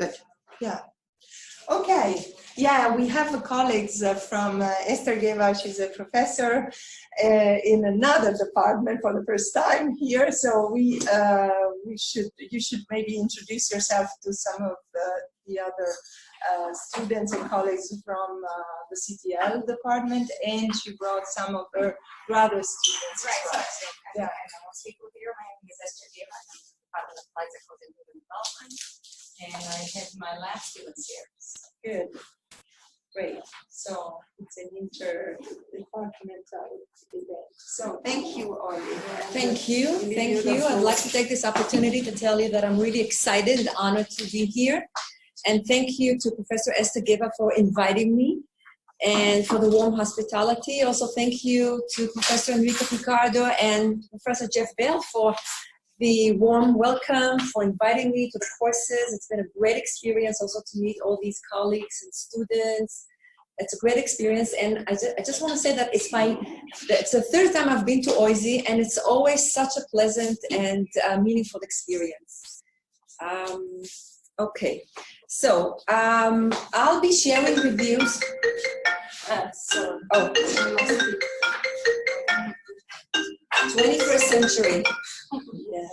Good. Yeah. Okay. Yeah, we have colleagues from Esther Geva. She's a professor in another department for the first time here. So you should maybe introduce yourself to some of the other students and colleagues from the CTL department, and she brought some of her graduate students. Right. As well. So Yeah. I will speak with you. My name is Esther Geva. I'm in the Department of Applied Psychology and Human Development, and I have my lab students here. Good. Great. So it's an interdepartmental event. So thank you, Orly. Thank you. Thank you. I'd like to take this opportunity to tell you that I'm really excited and honored to be here. And thank you to Professor Esther Geva for inviting me and for the warm hospitality. Also, thank you to Professor Enrico Picardo and Professor Jeff Bell for the warm welcome, for inviting me to the courses. It's been a great experience also to meet all these colleagues and students. It's a great experience, and I just want to say that it's the third time I've been to OISE, and it's always such a pleasant and meaningful experience. Okay, so I'll be sharing with you. 21st century. Yeah.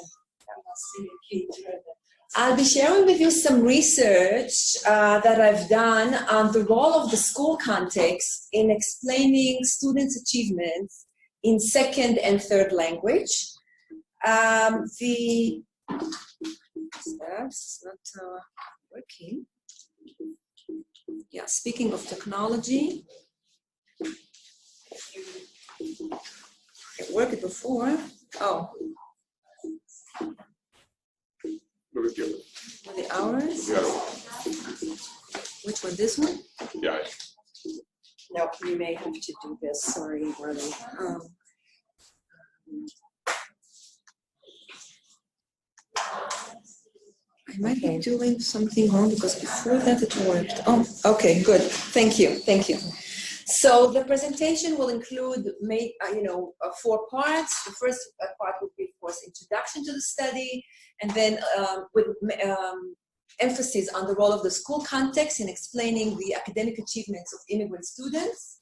I'll be sharing with you some research that I've done on the role of the school context in explaining students' achievements in second and third language. It's not working. Yeah, speaking of technology, it worked before. Oh. For the hours? Yeah. Which one? This one? Yeah. No, you may have to do this. Sorry, Orly. I might be doing something wrong because before that it worked. Oh, okay, good. Thank you. Thank you. So the presentation will include, 4 parts. The first part will be, of course, introduction to the study, and then with emphasis on the role of the school context in explaining the academic achievements of immigrant students.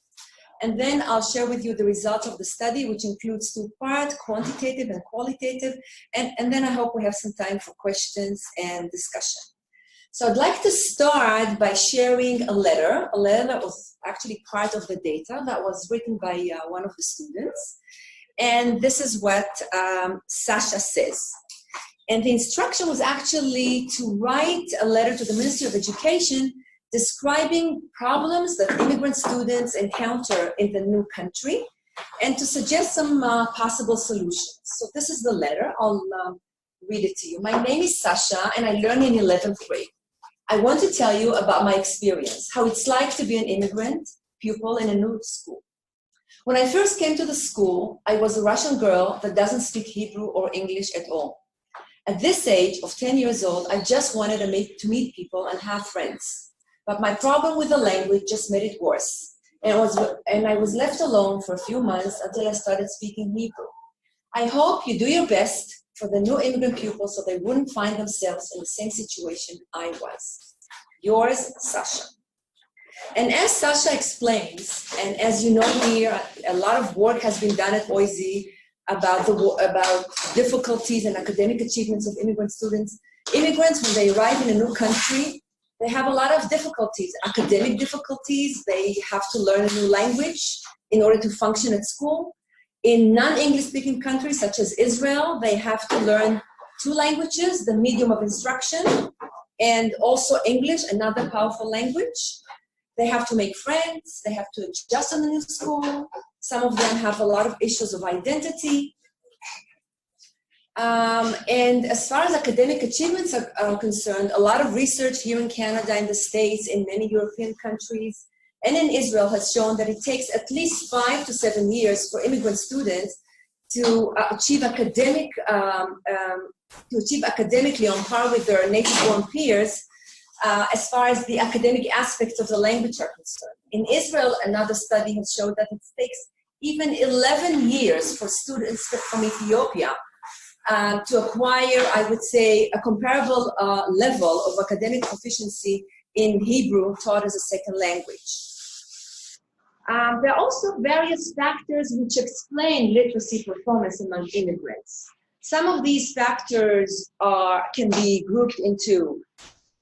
And then I'll share with you the results of the study, which includes 2 parts, quantitative and qualitative. And then I hope we have some time for questions and discussion. So I'd like to start by sharing a letter that was actually part of the data that was written by one of the students. And this is what Sasha says. And the instruction was actually to write a letter to the Ministry of Education describing problems that immigrant students encounter in the new country and to suggest some possible solutions. So this is the letter. I'll read it to you. My name is Sasha, and I learn in 11th grade. I want to tell you about my experience, how it's like to be an immigrant pupil in a new school. When I first came to the school, I was a Russian girl that doesn't speak Hebrew or English at all. At this age of 10 years old, I just wanted to meet people and have friends. But my problem with the language just made it worse. And I was left alone for a few months until I started speaking Hebrew. I hope you do your best for the new immigrant pupils so they wouldn't find themselves in the same situation I was. Yours, Sasha. And as Sasha explains, and as you know here, a lot of work has been done at OISE about difficulties and academic achievements of immigrant students. Immigrants, when they arrive in a new country, they have a lot of difficulties, academic difficulties. They have to learn a new language in order to function at school. In non-English speaking countries such as Israel, they have to learn 2 languages, the medium of instruction, and also English, another powerful language. They have to make friends, they have to adjust in the new school. Some of them have a lot of issues of identity. And as far as academic achievements are concerned, a lot of research here in Canada, in the States, in many European countries, and in Israel has shown that it takes at least 5 to 7 years for immigrant students to achieve academically on par with their native-born peers as far as the academic aspects of the language are concerned. In Israel, another study has showed that it takes even 11 years for students from Ethiopia to acquire, I would say, a comparable level of academic proficiency in Hebrew taught as a second language. There are also various factors which explain literacy performance among immigrants. Some of these factors can be grouped into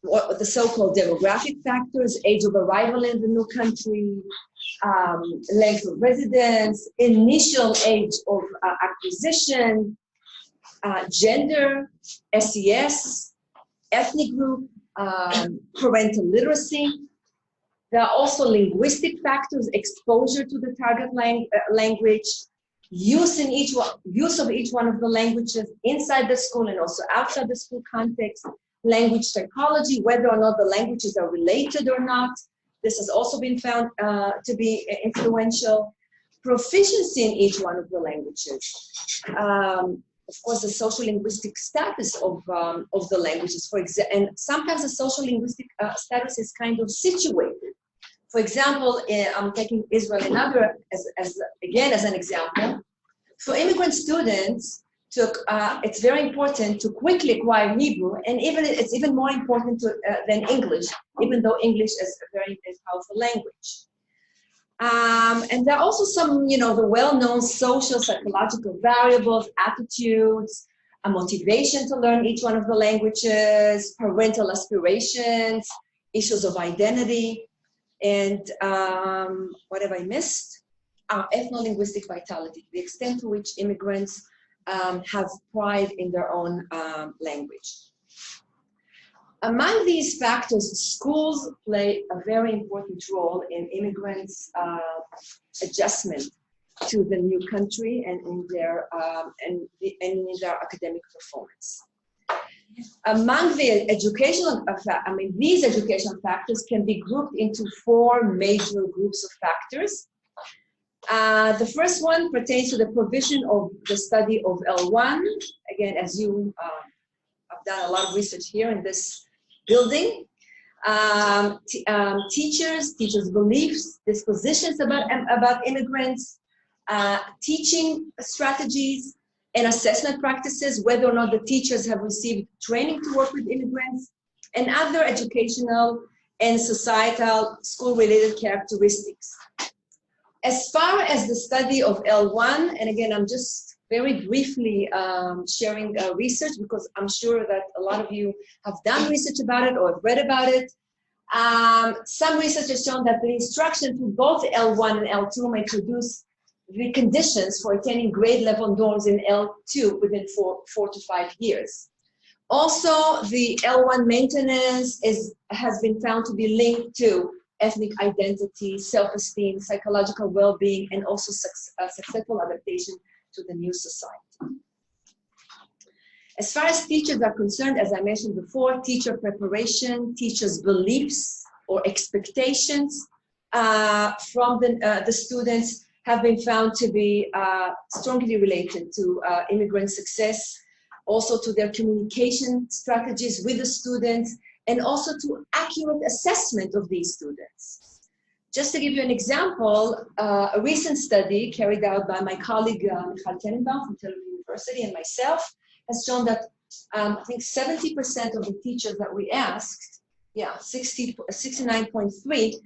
the so-called demographic factors: age of arrival in the new country, length of residence, initial age of acquisition, gender, SES, ethnic group, parental literacy. There are also linguistic factors: exposure to the target language, use of each one of the languages inside the school and also outside the school context, language psychology, whether or not the languages are related or not. This has also been found to be influential. Proficiency in each one of the languages. Of course, the social linguistic status of the languages, for example, and sometimes the social linguistic status is kind of situated. For example, I'm taking Israel as an example. For immigrant students, it's very important to quickly acquire Hebrew, and it's even more important than English, even though English is a very powerful language. And there are also some, the well-known social psychological variables, attitudes, a motivation to learn each one of the languages, parental aspirations, issues of identity, and what have I missed? Ethno-linguistic vitality, the extent to which immigrants have pride in their own language. Among these factors, schools play a very important role in immigrants' adjustment to the new country and in their academic performance. Among the these educational factors can be grouped into four major groups of factors. The first one pertains to the provision of the study of L1. Again, as you have done a lot of research here in this building. Teachers' beliefs, dispositions about immigrants, teaching strategies and assessment practices, whether or not the teachers have received training to work with immigrants, and other educational and societal school-related characteristics. As far as the study of L1, and again, I'm just very briefly sharing research because I'm sure that a lot of you have done research about it or have read about it. Some research has shown that the instruction to both L1 and L2 may produce the conditions for attaining grade level norms in L2 within 4 to 5 years. Also, the L1 maintenance has been found to be linked to ethnic identity, self-esteem, psychological well-being, and also successful adaptation to the new society. As far as teachers are concerned, as I mentioned before, teacher preparation, teachers' beliefs or expectations from the students have been found to be strongly related to immigrant success, also to their communication strategies with the students, and also to accurate assessment of these students. Just to give you an example, a recent study carried out by my colleague Michal Tenenbaum from Tel Aviv University and myself has shown that I think 70% of the teachers that we asked, 69.3,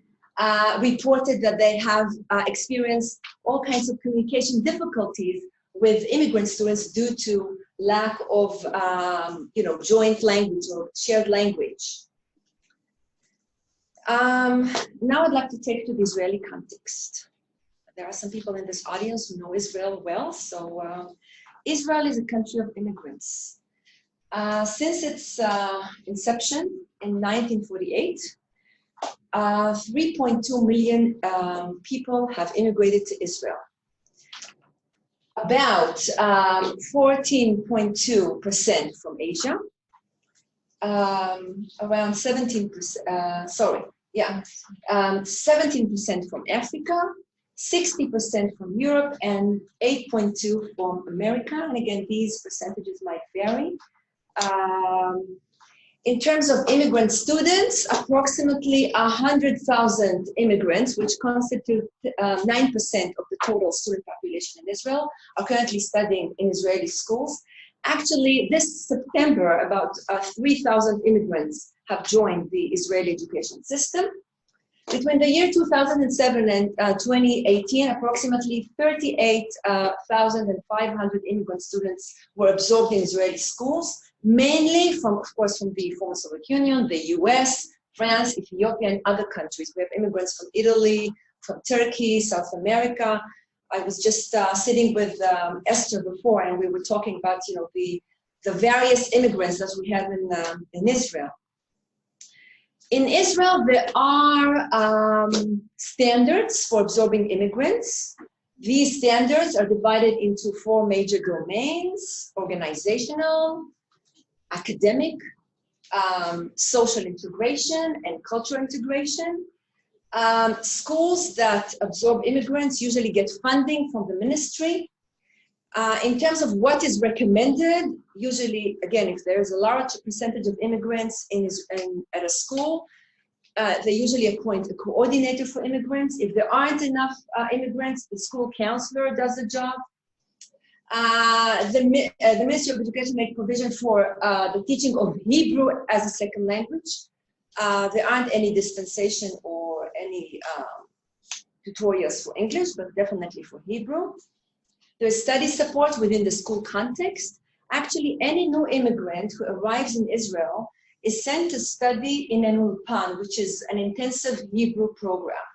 reported that they have experienced all kinds of communication difficulties with immigrant students due to lack of joint language or shared language. Now I'd like to take to the Israeli context. There are some people in this audience who know Israel well. So Israel is a country of immigrants. Since its inception in 1948, 3.2 million people have immigrated to Israel. About 14.2% from Asia, around 17% from Africa, 60% from Europe, and 8.2% from America. And again, these percentages might vary. In terms of immigrant students, approximately 100,000 immigrants, which constitute 9% of the total student population in Israel, are currently studying in Israeli schools. Actually, this September, about 3,000 immigrants have joined the Israeli education system. Between the year 2007 and 2018, approximately 38,500 immigrant students were absorbed in Israeli schools, mainly from, of course, from the former Soviet Union, the US, France, Ethiopia, and other countries. We have immigrants from Italy, from Turkey, South America. I was just sitting with Esther before, and we were talking about, you know, the various immigrants that we have in Israel. In Israel, there are standards for absorbing immigrants. These standards are divided into 4 major domains: organizational, academic, social integration, and cultural integration. Schools that absorb immigrants usually get funding from the ministry. In terms of what is recommended, usually, again, if there is a large percentage of immigrants at a school, they usually appoint a coordinator for immigrants. If there aren't enough immigrants, the school counselor does the job. The Ministry of Education makes provision for the teaching of Hebrew as a second language. There aren't any dispensation or any tutorials for English, but definitely for Hebrew. There's study support within the school context. Actually, any new immigrant who arrives in Israel is sent to study in an ulpan, which is an intensive Hebrew program.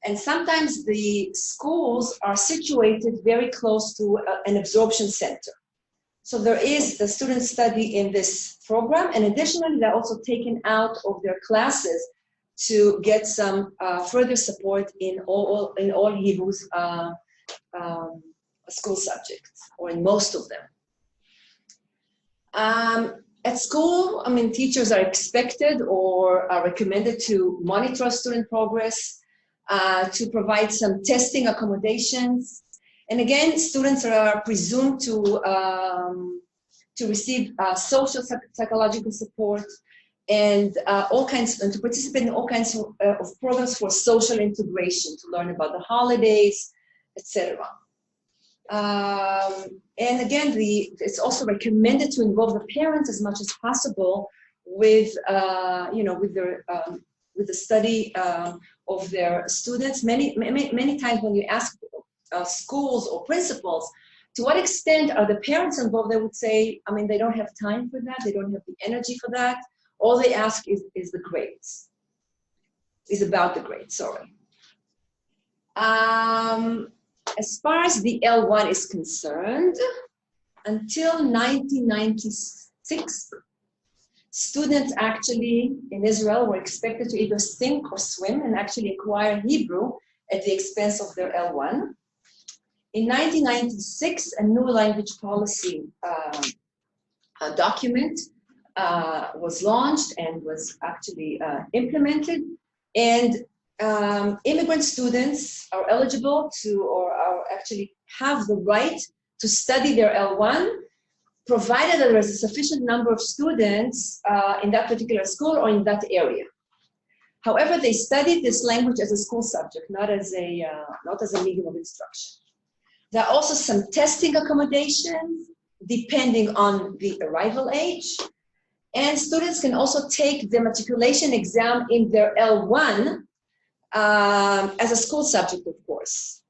And sometimes the schools are situated very close to an absorption center. So the students study in this program, and additionally, they're also taken out of their classes to get some further support in all Hebrews school subjects, or in most of them. At school, I mean, teachers are expected or are recommended to monitor student progress, to provide some testing accommodations. And again, students are presumed to receive social psychological support and and to participate in all kinds of programs for social integration, to learn about the holidays, etc. And again, it's also recommended to involve the parents as much as possible with, with the study of their students. Many times when you ask schools or principals, to what extent are the parents involved, they would say, I mean, they don't have time for that, they don't have the energy for that. All they ask is the grades, is about the grades, sorry. As far as the L1 is concerned, until 1996, students actually in Israel were expected to either sink or swim and actually acquire Hebrew at the expense of their L1. In 1996, a new language policy document was launched and was actually implemented. And immigrant students are eligible to, or are actually have the right to study their L1, provided that there is a sufficient number of students in that particular school or in that area. However, they studied this language as a school subject, not as a medium of instruction. There are also some testing accommodations depending on the arrival age. And students can also take the matriculation exam in their L1 as a school subject, of course.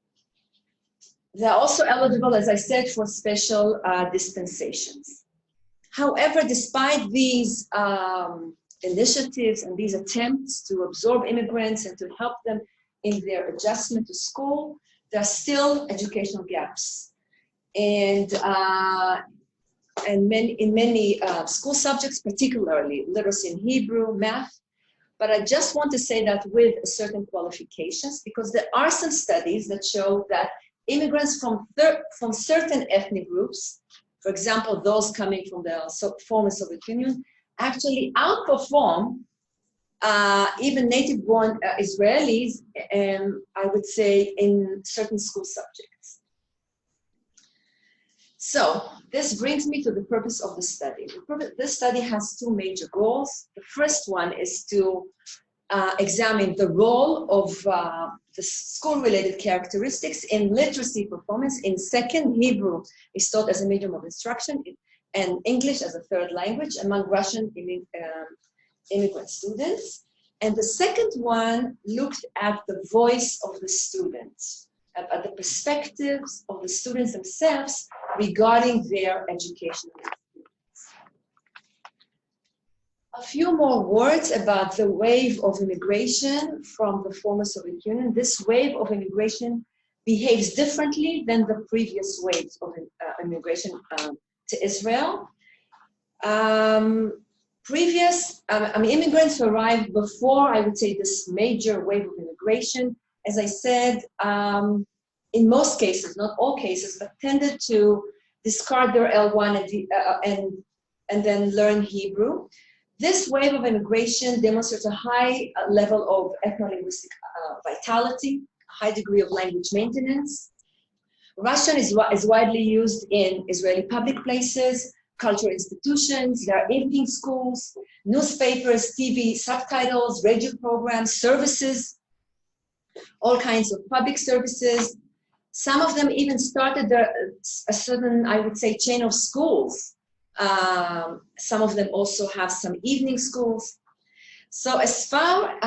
They're also eligible, as I said, for special dispensations. However, despite these initiatives and these attempts to absorb immigrants and to help them in their adjustment to school, there are still educational gaps. And in many school subjects, particularly literacy in Hebrew, math. But I just want to say that with certain qualifications, because there are some studies that show that immigrants from certain ethnic groups, for example, those coming from the former Soviet Union, actually outperform even native-born Israelis, I would say, in certain school subjects. So this brings me to the purpose of the study. This study has two major goals. The first one is to examine the role of the school-related characteristics in literacy performance. In second, Hebrew is taught as a medium of instruction. and English as a third language among Russian immigrant students. And the second one looked at the voice of the students, at the perspectives of the students themselves regarding their education. A few more words about the wave of immigration from the former Soviet Union. This wave of immigration behaves differently than the previous waves of immigration to Israel. Immigrants who arrived before, I would say, this major wave of immigration, as I said, in most cases, not all cases, but tended to discard their L1 and then learn Hebrew. This wave of immigration demonstrates a high level of ethno-linguistic vitality, a high degree of language maintenance. Russian is widely used in Israeli public places, cultural institutions, there are evening schools, newspapers, TV subtitles, radio programs, services, all kinds of public services. Some of them even started a certain, I would say, chain of schools. Some of them also have some evening schools. So as far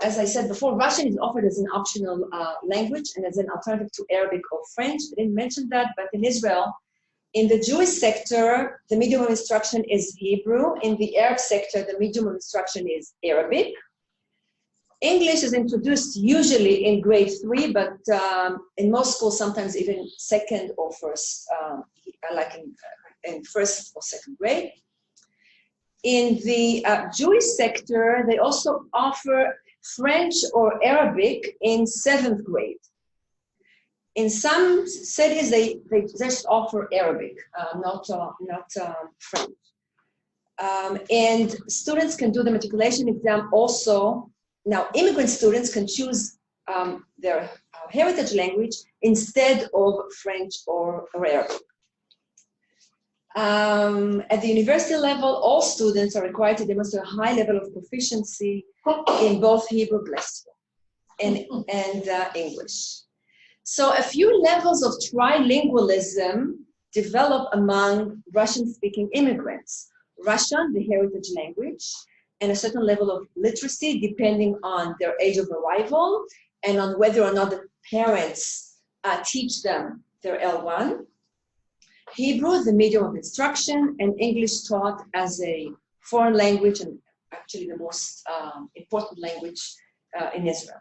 as I said before, Russian is offered as an optional language and as an alternative to Arabic or French. I didn't mention that, but in Israel, in the Jewish sector, the medium of instruction is Hebrew. In the Arab sector, the medium of instruction is Arabic. English is introduced usually in grade 3, but in most schools, sometimes even second or first, like in first or second grade. In the Jewish sector, they also offer French or Arabic in 7th grade. In some cities, they just offer Arabic, not French. And students can do the matriculation exam also. Now, immigrant students can choose their heritage language instead of French or Arabic. At the university level, all students are required to demonstrate a high level of proficiency in both Hebrew, and English. So a few levels of trilingualism develop among Russian-speaking immigrants. Russian, the heritage language, and a certain level of literacy depending on their age of arrival and on whether or not the parents teach them their L1. Hebrew, the medium of instruction, and English taught as a foreign language and actually the most important language in Israel.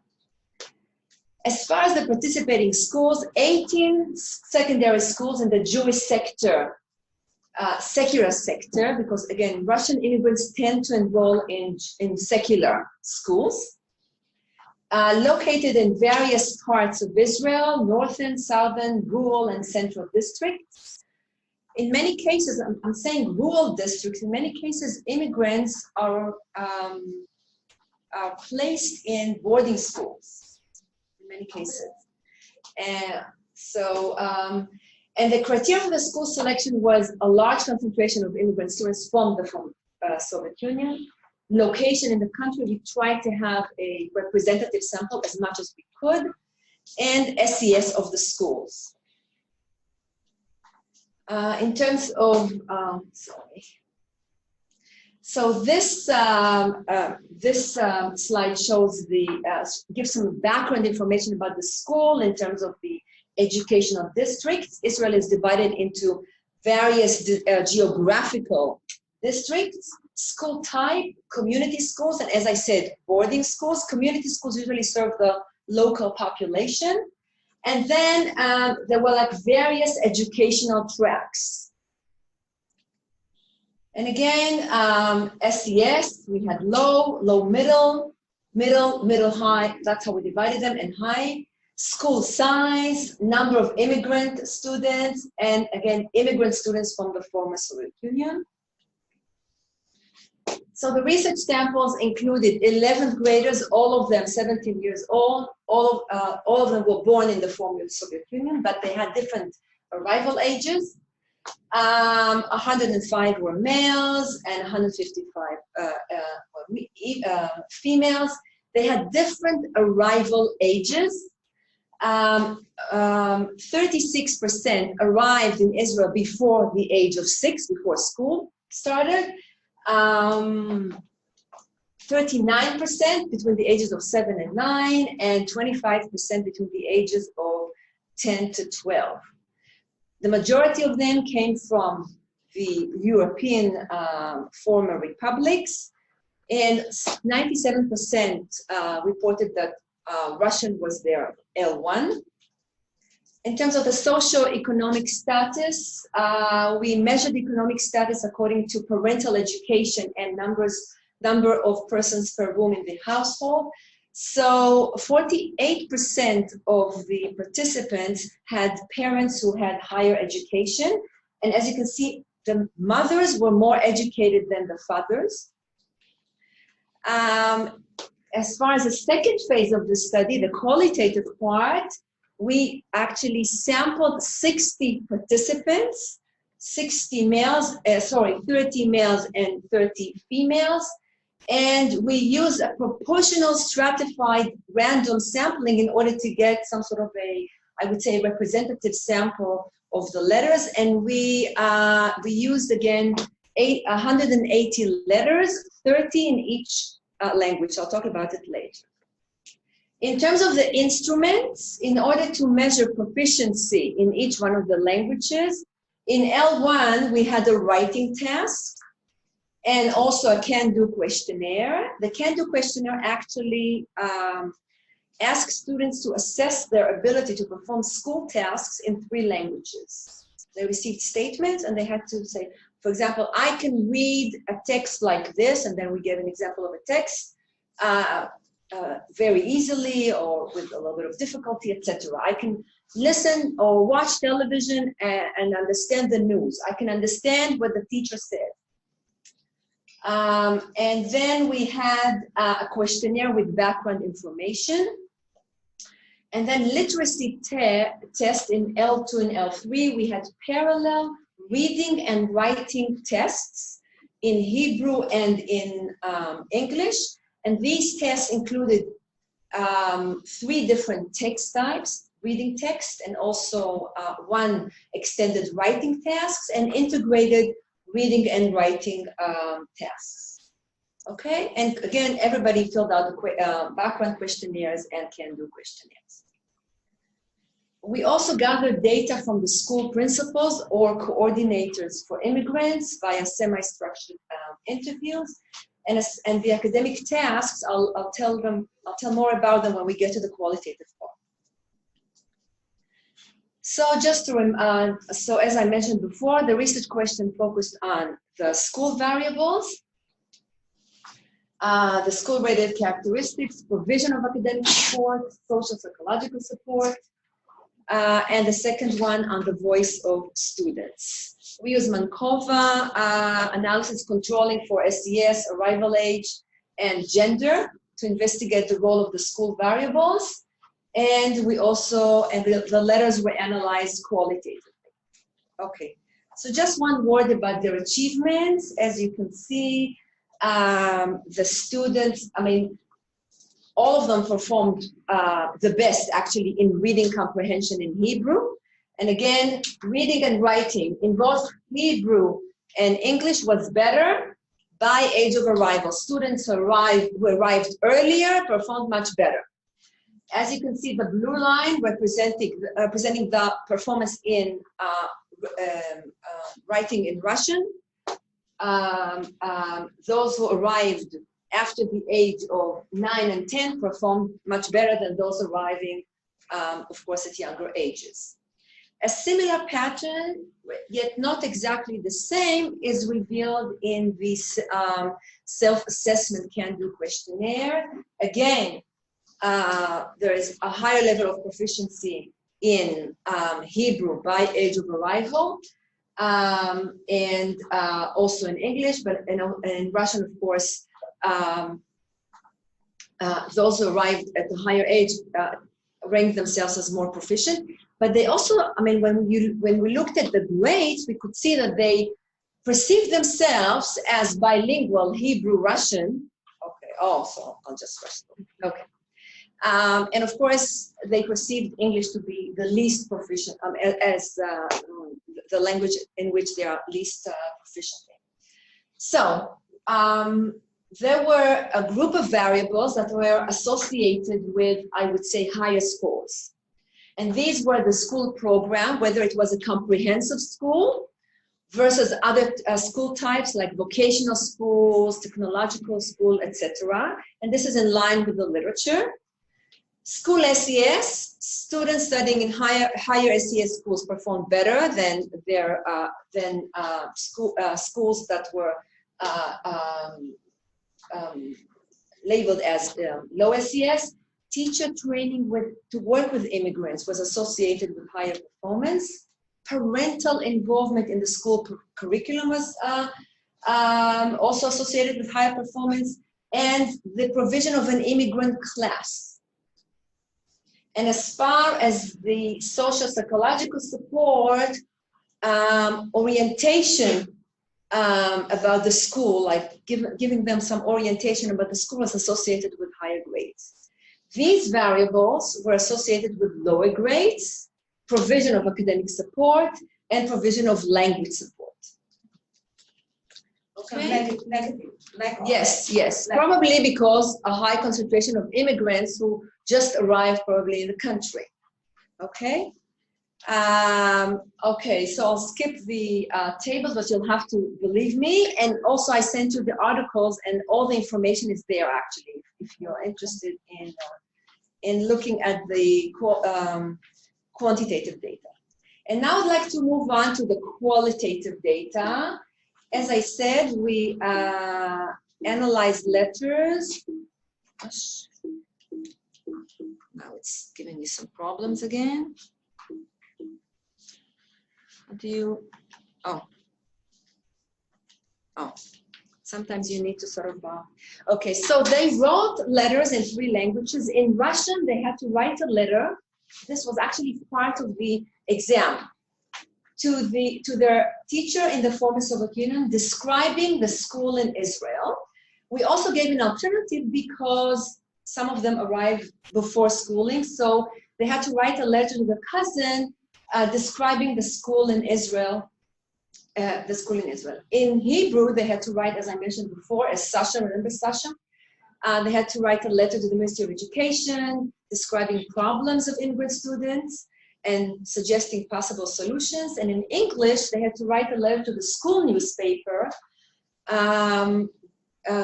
As far as the participating schools, 18 secondary schools in the Jewish sector, secular sector, because again, Russian immigrants tend to enroll in secular schools, located in various parts of Israel, northern, southern, rural, and central districts. In many cases, I'm saying rural districts, in many cases, immigrants are placed in boarding schools. Many cases. And the criteria for the school selection was a large concentration of immigrant students from the Soviet Union, location in the country. We tried to have a representative sample as much as we could, and SES of the schools. In terms of, So this slide shows gives some background information about the school in terms of the educational districts. Israel is divided into various geographical districts, school type, community schools, and as I said, boarding schools. Community schools usually serve the local population. And then there were like various educational tracks. And again, SES, we had low, middle, high. That's how we divided them, and high. School size, number of immigrant students, and again, immigrant students from the former Soviet Union. So the research samples included 11th graders, all of them 17 years old. All of them were born in the former Soviet Union, but they had different arrival ages. 105 were males and 155 females. They had different arrival ages. 36% arrived in Israel before the age of 6, before school started. 39% between the ages of 7 and 9, and 25% between the ages of 10 to 12. The majority of them came from the European former republics, and 97% reported that Russian was their L1. In terms of the socio-economic status, we measured economic status according to parental education and number of persons per room in the household. So 48% of the participants had parents who had higher education. And as you can see, the mothers were more educated than the fathers. As far as the second phase of the study, the qualitative part, we actually sampled 60 participants, 30 males and 30 females. And we use a proportional stratified random sampling in order to get some sort of I would say, representative sample of the letters. And we used, again, 180 letters, 30 in each language. I'll talk about it later. In terms of the instruments, in order to measure proficiency in each one of the languages, in L1, we had a writing task and also a can-do questionnaire. The can-do questionnaire actually asks students to assess their ability to perform school tasks in 3 languages. They received statements and they had to say, for example, I can read a text like this, and then we gave an example of a text very easily or with a little bit of difficulty, etc. I can listen or watch television and understand the news. I can understand what the teacher said. And then we had a questionnaire with background information. And then literacy test in L2 and L3, we had parallel reading and writing tests in Hebrew and in English. And these tests included 3 different text types, reading text, and also 1 extended writing tasks, and integrated reading and writing tasks. Okay, and again, everybody filled out the background questionnaires and can-do questionnaires. We also gathered data from the school principals or coordinators for immigrants via semi-structured interviews, and the academic tasks. I'll tell more about them when we get to the qualitative part. So so as I mentioned before, the research question focused on the school variables, the school-related characteristics, provision of academic support, social psychological support, and the second one on the voice of students. We use Mankova analysis controlling for SES, arrival age, and gender to investigate the role of the school variables. And we also, the letters were analyzed qualitatively. Okay, so just one word about their achievements. As you can see, the students, all of them performed the best actually in reading comprehension in Hebrew. And again, reading and writing in both Hebrew and English was better by age of arrival. Students who arrived earlier performed much better. As you can see, the blue line representing the performance in writing in Russian. Those who arrived after the age of 9 and 10 performed much better than those arriving, of course, at younger ages. A similar pattern, yet not exactly the same, is revealed in this self-assessment can-do questionnaire. Again, there is a higher level of proficiency in Hebrew by age of arrival, and also in English, but in Russian, of course, those who arrived at the higher age ranked themselves as more proficient. But they also, when we looked at the grades, we could see that they perceived themselves as bilingual Hebrew-Russian. Okay, so I'll just rush through. Okay. And of course, they perceived English to be the least proficient, as the language in which they are least proficient in. So there were a group of variables that were associated with, I would say, higher scores. And these were the school program, whether it was a comprehensive school versus other school types like vocational schools, technological school, etc. And this is in line with the literature. School SES, students studying in higher SES schools performed better than their schools that were labeled as low SES. Teacher training to work with immigrants was associated with higher performance. Parental involvement in the school curriculum was also associated with higher performance, and the provision of an immigrant class. And as far as the social psychological support, orientation about the school, like giving them some orientation about the school, was associated with higher grades. These variables were associated with lower grades, provision of academic support, and provision of language support. Okay. So negative. Yes. Probably because a high concentration of immigrants who just arrived probably in the country. Okay. Okay, so I'll skip the tables, but you'll have to believe me. And also I sent you the articles, and all the information is there actually, if you're interested in looking at the quantitative data. And now I'd like to move on to the qualitative data. As I said, we analyzed letters. Now it's giving me some problems again. Do you, oh, sometimes you need to sort of, okay, so they wrote letters in 3 languages. In Russian, they had to write a letter. This was actually part of the exam to their teacher in the former Soviet Union, describing the school in Israel. We also gave an alternative because some of them arrived before schooling, so they had to write a letter to their cousin describing the school in Israel. In Hebrew, they had to write, as I mentioned before, as Sasha, remember Sasha? They had to write a letter to the Ministry of Education describing problems of immigrant students and suggesting possible solutions. And in English, they had to write a letter to the school newspaper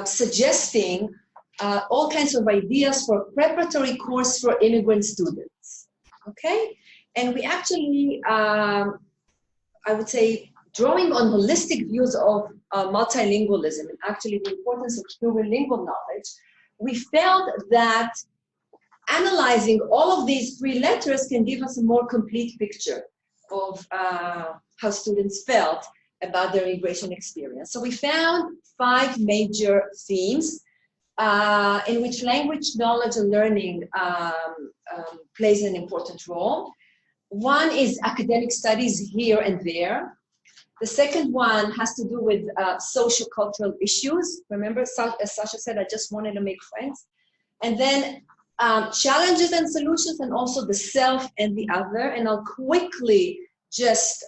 suggesting all kinds of ideas for a preparatory course for immigrant students. Okay? And we actually, I would say, drawing on holistic views of multilingualism and actually the importance of plurilingual knowledge, we felt that analyzing all of these 3 letters can give us a more complete picture of how students felt about their immigration experience. So we found 5 major themes in which language knowledge and learning plays an important role. One is academic studies here and there. The second one has to do with social cultural issues. Remember, as Sasha said, I just wanted to make friends. And then challenges and solutions, and also the self and the other. And I'll quickly just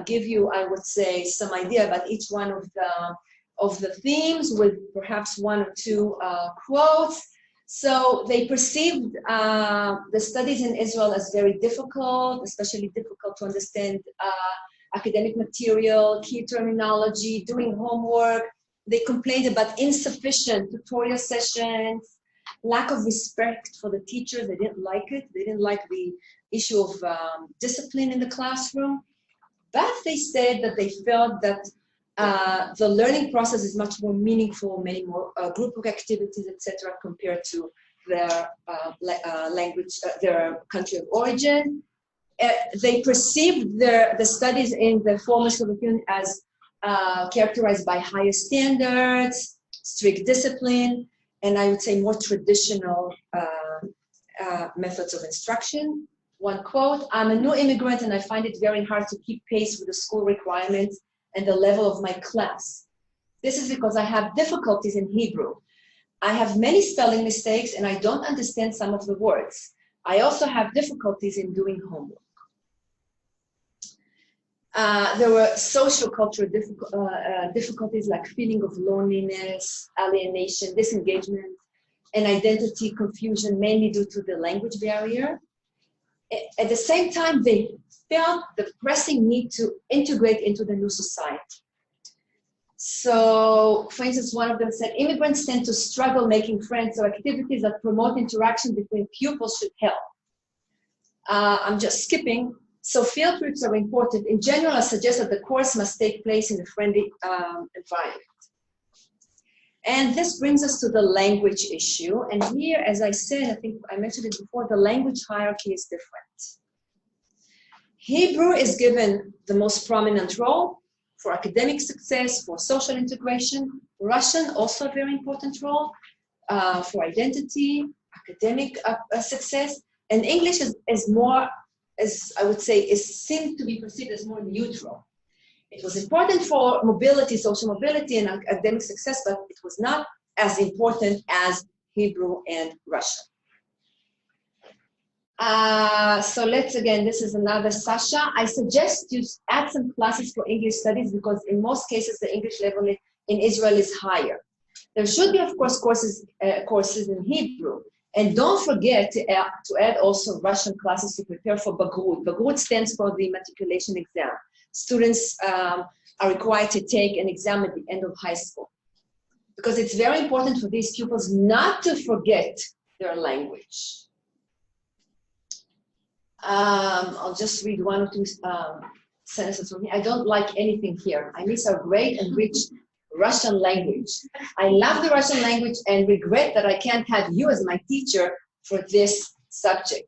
give you, I would say, some idea about each one of the themes with perhaps 1 or 2 quotes. So they perceived the studies in Israel as very difficult, especially difficult to understand academic material, key terminology, doing homework. They complained about insufficient tutorial sessions, lack of respect for the teachers. They didn't like it. They didn't like the issue of discipline in the classroom. But they said that they felt that the learning process is much more meaningful, many more group work activities, etc., compared to their language, their country of origin. They perceived the studies in the former Soviet Union as characterized by higher standards, strict discipline, and I would say more traditional methods of instruction. 1 quote, "I'm a new immigrant and I find it very hard to keep pace with the school requirements and the level of my class. This is because I have difficulties in Hebrew. I have many spelling mistakes and I don't understand some of the words. I also have difficulties in doing homework. There were social cultural difficulties like feeling of loneliness, alienation, disengagement, and identity confusion, mainly due to the language barrier. At the same time, they felt the pressing need to integrate into the new society. So, for instance, one of them said, immigrants tend to struggle making friends, so activities that promote interaction between pupils should help. I'm just skipping. So field trips are important. In general, I suggest that the course must take place in a friendly environment. And this brings us to the language issue. And here, as I said, I think I mentioned it before, the language hierarchy is different. Hebrew is given the most prominent role for academic success, for social integration. Russian, also a very important role for identity, academic success. And English is more, as I would say, is seen to be perceived as more neutral. It was important for mobility, social mobility, and academic success, but it was not as important as Hebrew and Russian. So let's, again, this is another Sasha. I suggest you add some classes for English studies because in most cases the English level in Israel is higher. There should be, of course, courses in Hebrew. And don't forget to add also Russian classes to prepare for Bagrut. Bagrut stands for the matriculation exam. Students are required to take an exam at the end of high school because it's very important for these pupils not to forget their language. I'll just read one or two sentences from here. I don't like anything here. I miss our great and rich Russian language. I love the Russian language and regret that I can't have you as my teacher for this subject.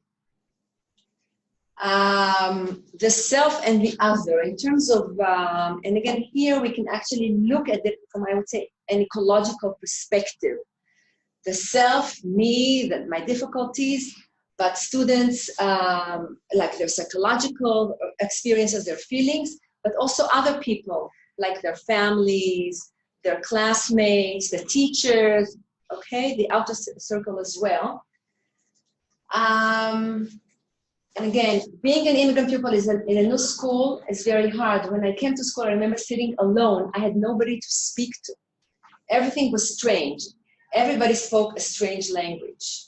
The self and the other in terms of, and again, here we can actually look at it from, I would say, an ecological perspective. The self, me, my difficulties, but students, like their psychological experiences, their feelings, but also other people, like their families, their classmates, the teachers, okay, the outer circle as well. And again, being an immigrant pupil in a new school is very hard. When I came to school, I remember sitting alone. I had nobody to speak to. Everything was strange. Everybody spoke a strange language.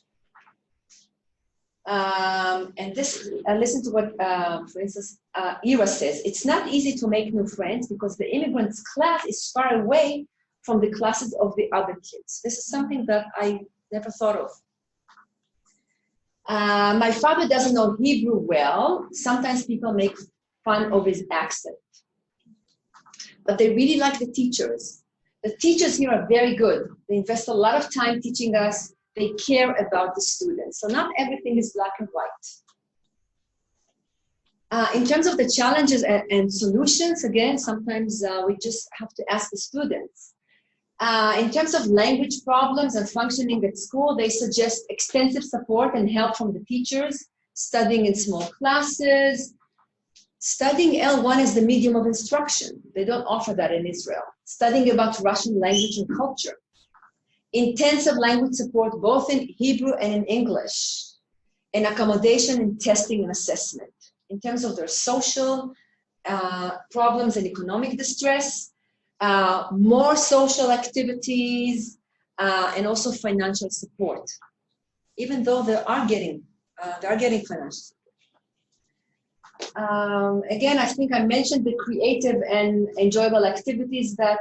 And this, listen to what, for instance, Ira says. It's not easy to make new friends because the immigrants' class is far away from the classes of the other kids. This is something that I never thought of. My father doesn't know Hebrew well. Sometimes people make fun of his accent. But they really like the teachers. The teachers here are very good. They invest a lot of time teaching us. They care about the students. So not everything is black and white. In terms of the challenges and solutions, again, sometimes we just have to ask the students. In terms of language problems and functioning at school, they suggest extensive support and help from the teachers, studying in small classes, studying L1 as the medium of instruction. They don't offer that in Israel. Studying about Russian language and culture. Intensive language support both in Hebrew and in English. And accommodation in testing and assessment. In terms of their social problems and economic distress, more social activities, and also financial support, even though they are getting financial support. Again, I think I mentioned the creative and enjoyable activities that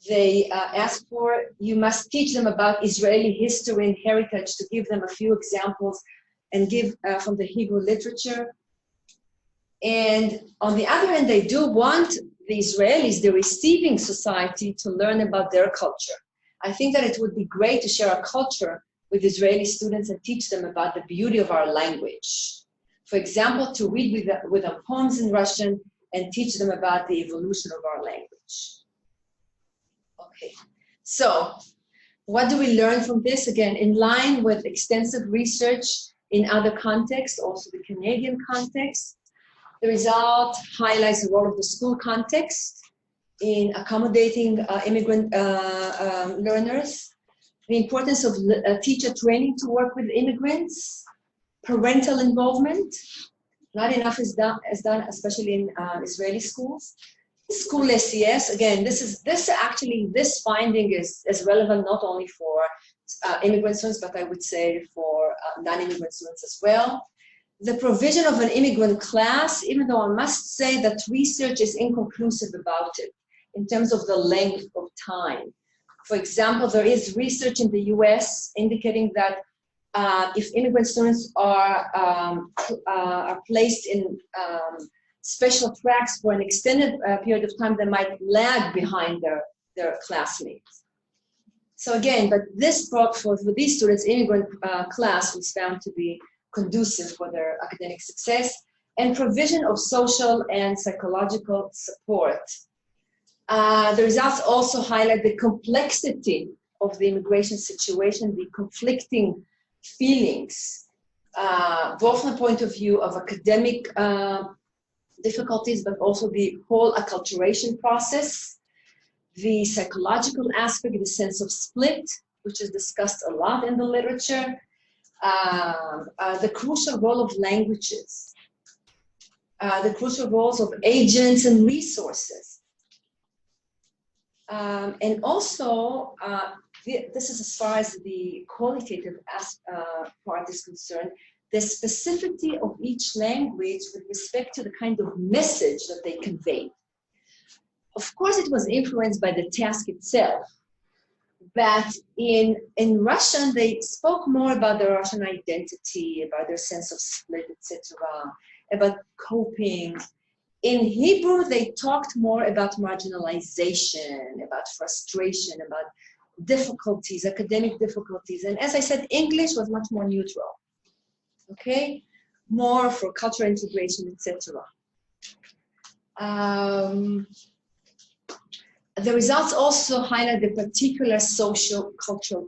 they ask for. You must teach them about Israeli history and heritage, to give them a few examples and give from the Hebrew literature. And on the other hand, they do want the Israelis, the receiving society, to learn about their culture. I think that it would be great to share our culture with Israeli students and teach them about the beauty of our language. For example, to read with them poems in Russian and teach them about the evolution of our language. Okay, so what do we learn from this? Again, in line with extensive research in other contexts, also the Canadian context, the result highlights the role of the school context in accommodating immigrant learners. the importance of teacher training to work with immigrants, parental involvement. Not enough is done, especially in Israeli schools. School SES, again, this finding is relevant not only for immigrant students, but I would say for non-immigrant students as well. The provision of an immigrant class, even though I must say that research is inconclusive about it in terms of the length of time. For example, there is research in the US indicating that if immigrant students are placed in special tracks for an extended period of time, they might lag behind their classmates. So again, but this for these students, immigrant class was found to be conducive for their academic success, and provision of social and psychological support. The results also highlight the complexity of the immigration situation, the conflicting feelings, both from the point of view of academic difficulties, but also the whole acculturation process, the psychological aspect, the sense of split, which is discussed a lot in the literature, the crucial role of languages, the crucial roles of agents and resources. And also, this is as far as the qualitative part is concerned, the specificity of each language with respect to the kind of message that they convey. Of course, it was influenced by the task itself, but in Russian, they spoke more about their Russian identity, about their sense of split, etc., about coping. In Hebrew, they talked more about marginalization, about frustration, about difficulties, academic difficulties. And as I said, English was much more neutral, okay? More for cultural integration, etc. The results also highlight the particular social cultural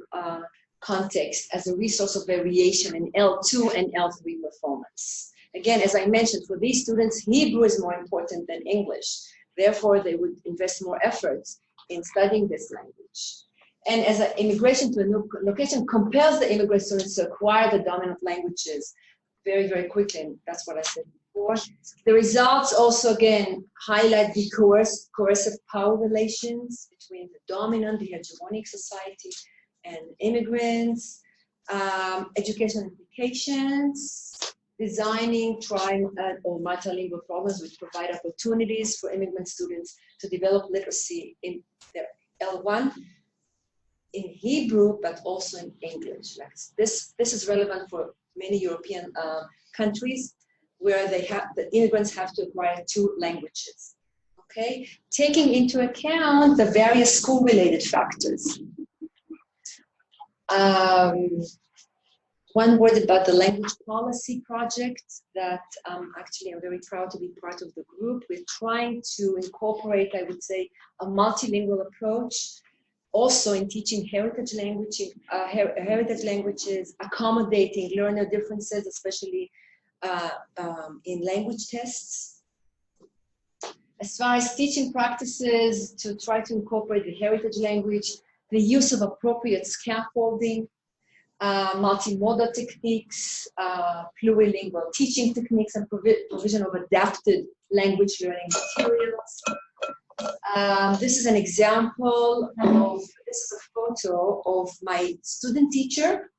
context as a resource of variation in L2 and L3 performance. Again, as I mentioned, for these students, Hebrew is more important than English. Therefore, they would invest more efforts in studying this language. And as an immigration to a new location compels the immigrant students to acquire the dominant languages very, very quickly. And that's what I said before. The results also, again, highlight the coercive power relations between the dominant, the hegemonic society and immigrants, educational implications, designing tri- or multilingual programs which provide opportunities for immigrant students to develop literacy in their L1 in Hebrew, but also in English. Like this is relevant for many European countries where the immigrants have to acquire 2 languages. Okay, taking into account the various school-related factors. One word about the language policy project that actually I'm very proud to be part of the group. We're trying to incorporate, I would say, a multilingual approach, also in teaching heritage languages, accommodating learner differences, especially in language tests. As far as teaching practices, to try to incorporate the heritage language, the use of appropriate scaffolding, multimodal techniques, plurilingual teaching techniques, and provision of adapted language learning materials. This is an example of, this is a photo of my student teacher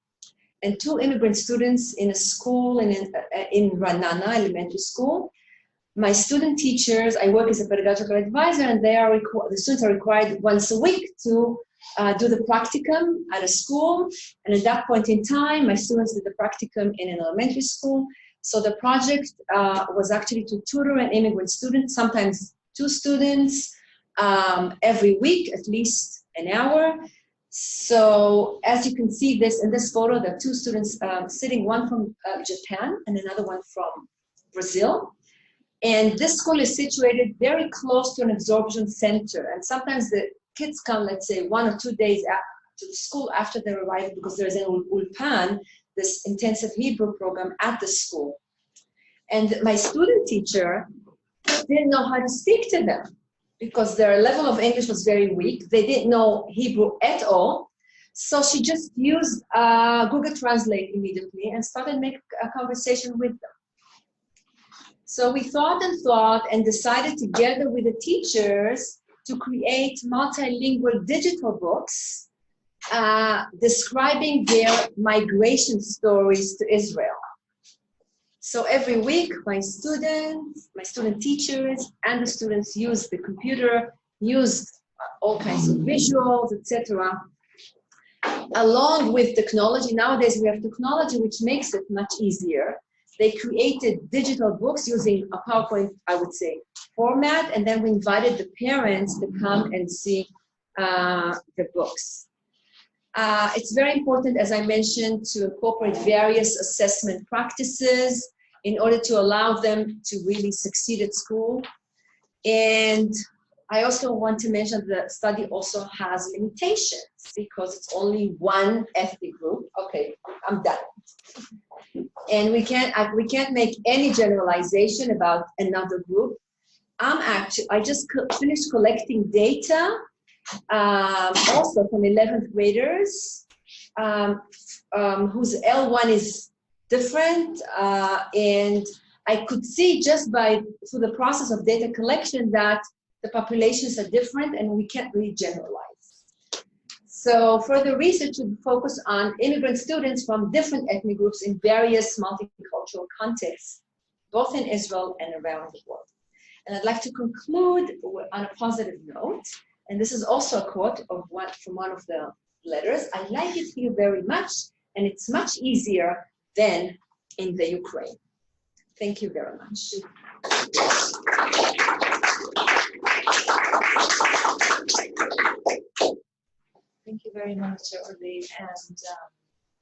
and 2 immigrant students in a school in Ranana Elementary School. My student teachers, I work as a pedagogical advisor, and the students are required once a week to do the practicum at a school. And at that point in time, my students did the practicum in an elementary school. So the project was actually to tutor an immigrant student, sometimes 2 students every week, at least an hour. So as you can see this in this photo, there are 2 students sitting, one from Japan and another one from Brazil. And this school is situated very close to an absorption center. And sometimes the kids come, let's say, 1 or 2 days to the school after they arrive, because there's an ulpan, this intensive Hebrew program at the school. And my student teacher didn't know how to speak to them because their level of English was very weak. They didn't know Hebrew at all. So she just used Google Translate immediately and started making a conversation with them. So we thought and decided together with the teachers to create multilingual digital books describing their migration stories to Israel. So every week, my student teachers, and the students used the computer, used all kinds of visuals, etc. Along with technology. Nowadays, we have technology which makes it much easier. They created digital books using a PowerPoint, I would say, format, and then we invited the parents to come and see the books. It's very important, as I mentioned, to incorporate various assessment practices in order to allow them to really succeed at school. And I also want to mention that the study also has limitations because it's only one ethnic group. Okay, I'm done. And we can't make any generalization about another group. I just finished collecting data also from 11th graders whose L1 is different, and I could see just through the process of data collection that the populations are different and we can't really generalize. So further research would focus on immigrant students from different ethnic groups in various multicultural contexts, both in Israel and around the world. And I'd like to conclude on a positive note, and this is also a quote from one of the letters. I like it here very much, and it's much easier than in the Ukraine. Thank you very much. Thank you very much, Orly, and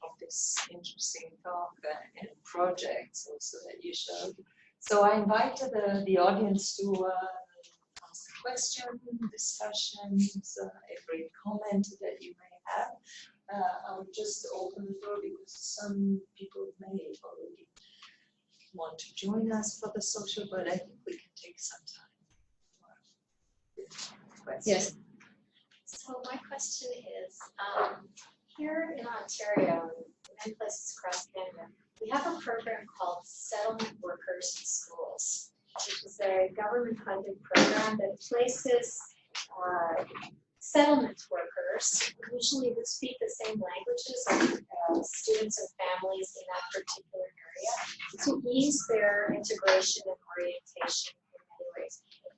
of this interesting talk and projects also that you showed. So I invite the audience to ask questions, discussions, every comment that you may have. I'll just open the door because some people may already want to join us for the social, but I think we can take some time for questions. Yes. So my question is, here in Ontario, and many places across Canada, we have a program called Settlement Workers in Schools, which is a government-funded program that places settlement workers, usually who speak the same languages as students and families in that particular area, to ease their integration and orientation in many ways.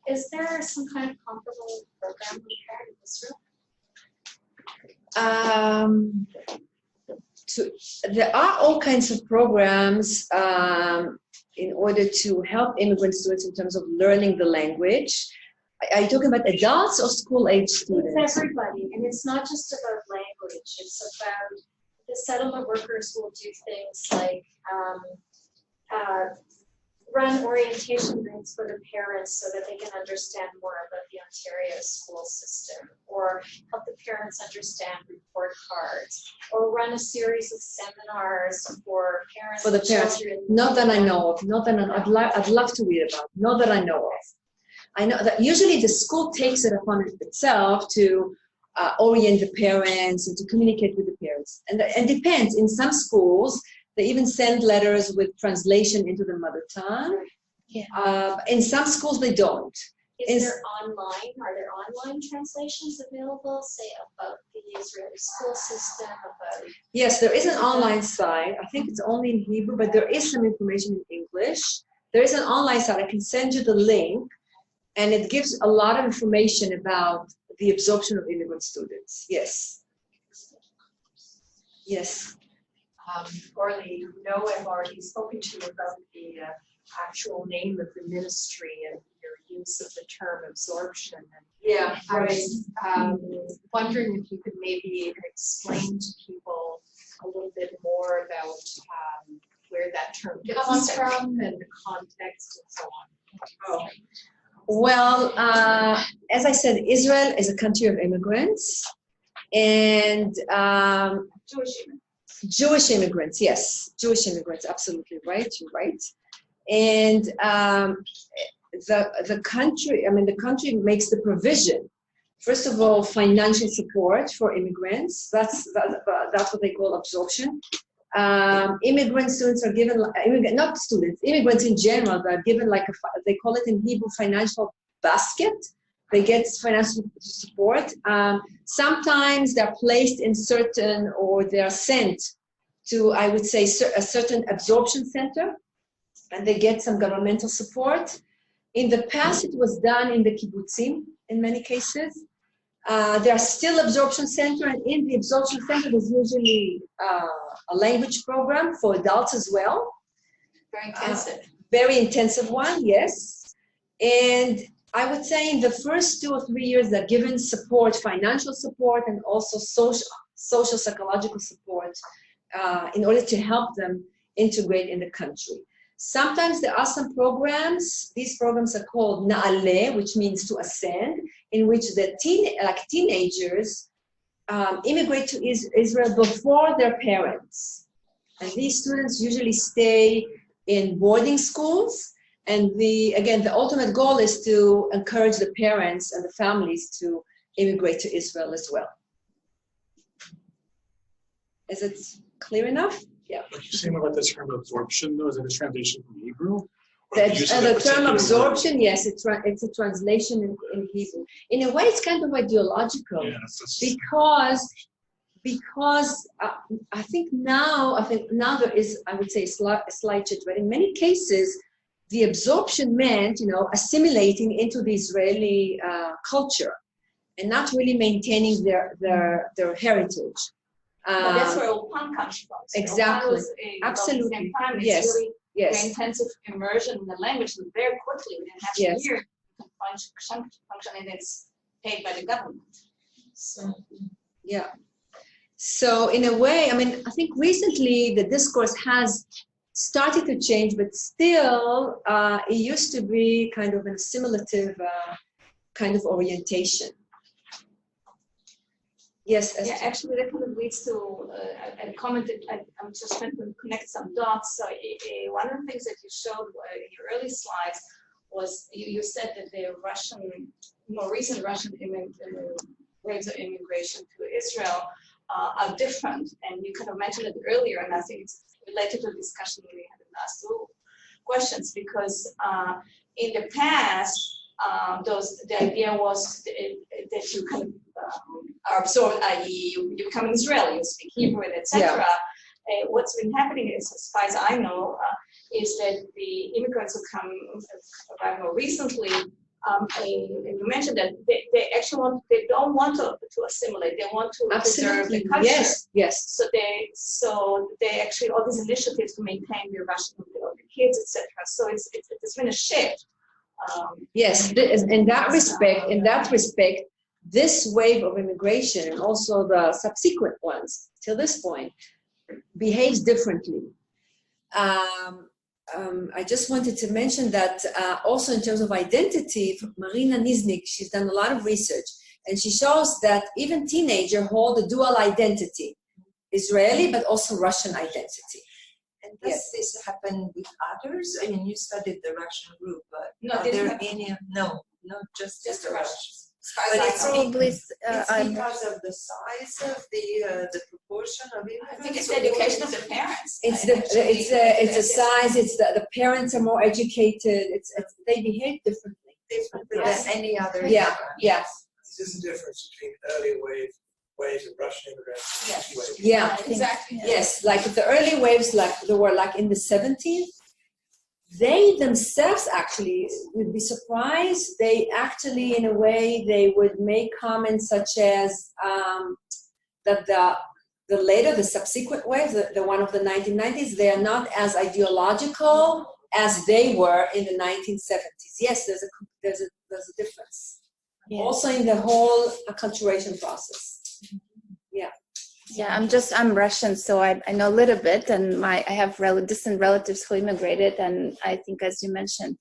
Is there some kind of comparable program we have in Israel? There are all kinds of programs in order to help immigrant students in terms of learning the language. Are you talking about adults or school-age students? It's everybody, and it's not just about language. It's about the settlement workers will do things like run orientation rooms for the parents so that they can understand more about the Ontario school system, or help the parents understand report cards, or run a series of seminars for parents. For the parents, not that I know of, not that I'd love to read about, not that I know of. I know that usually the school takes it upon itself to orient the parents and to communicate with the parents. And depends, in some schools, they even send letters with translation into the mother tongue. Yeah. In some schools, they don't. Are there online translations available, say, about the Israeli school system, about... Yes, there is an online site. I think it's only in Hebrew, but there is some information in English. There is an online site. I can send you the link, and it gives a lot of information about the absorption of immigrant students. Yes. Yes. Orly, you know, I've already spoken to you about the actual name of the ministry and your use of the term absorption. And yeah, I was wondering if you could maybe explain to people a little bit more about where that term comes from and the context and so on. Oh. Well, as I said, Israel is a country of immigrants, and Jewish immigrants, yes, Jewish immigrants, absolutely right, you're right. And the country makes the provision first of all, financial support for immigrants. That's what they call absorption. Immigrant students are given, not students, immigrants in general, they're given like they call it in Hebrew financial basket. They get financial support. Sometimes they're placed in certain, or they're sent to, I would say, a certain absorption center, and they get some governmental support. In the past, it was done in the kibbutzim in many cases. There are still absorption center, and in the absorption center, there's usually a language program for adults as well. Very intensive. Very intensive one, yes. And I would say in the first 2 or 3 years, they're given support, financial support, and also social psychological support in order to help them integrate in the country. Sometimes there are some programs, these programs are called Na'aleh, which means to ascend, in which the teenagers immigrate to Israel before their parents. And these students usually stay in boarding schools. And again, the ultimate goal is to encourage the parents and the families to immigrate to Israel as well. Is it clear enough? Yeah. Can you say more about the term absorption, though? Is it a translation from Hebrew? The term absorption, yes, it's a translation in Hebrew. In a way, it's kind of ideological, because I think now there is, I would say, a slight change. But in many cases, the absorption meant, assimilating into the Israeli culture, and not really maintaining their heritage. But that's where Ulpan comes from. So Exactly. Absolutely. Yes. Really Yes. very intensive immersion in the language, and very quickly, within half Yes. a year, you can function, and it's paid by the government. So, Yeah. So in a way, I think recently the discourse has started to change, but still it used to be kind of an assimilative kind of orientation. Yes. yeah, actually, that kind of leads to, I commented, I'm just trying to connect some dots. So one of the things that you showed in your early slides was you said that the more recent Russian waves of immigration to Israel are different. And you kind of mentioned it earlier, and I think it's related to the discussion we had in the last two questions, because in the past, the idea was that you kind of are absorbed, i.e. you become an Israeli, you speak Hebrew, etc. What's been happening is, as far as I know, is that the immigrants who arrived more recently, you mentioned that they actually don't want to assimilate, they want to preserve the culture. Yes, yes. So they actually, all these initiatives to maintain the Russian, the kids, etc. So it's been a shift. Yes, in that respect, this wave of immigration and also the subsequent ones till this point behaves differently. I just wanted to mention that also in terms of identity, Marina Niznik, she's done a lot of research, and she shows that even teenagers hold a dual identity, Israeli but also Russian identity. And does this happen with others? I mean, you studied the Russian group, but No, are there any? No, not just the Russians. But it's probably It's because of the size of the proportion of immigrants. I think it's the education of the parents. It's a size. It's the parents are more educated. They behave differently. Differently Yes. than any other. Yeah, immigrant. yeah, This is the difference between early waves of Russian immigrants. Yes. Waves. yeah. Exactly. Yes, like the early waves, like they were like in the 70s. They themselves actually would be surprised. They actually, in a way, they would make comments such as that the subsequent waves, the one of the 1990s, they are not as ideological as they were in the 1970s. Yes, there's a difference. Yeah. Also in the whole acculturation process. Yeah, I'm Russian, so I know a little bit, and I have distant relatives who immigrated, and I think, as you mentioned,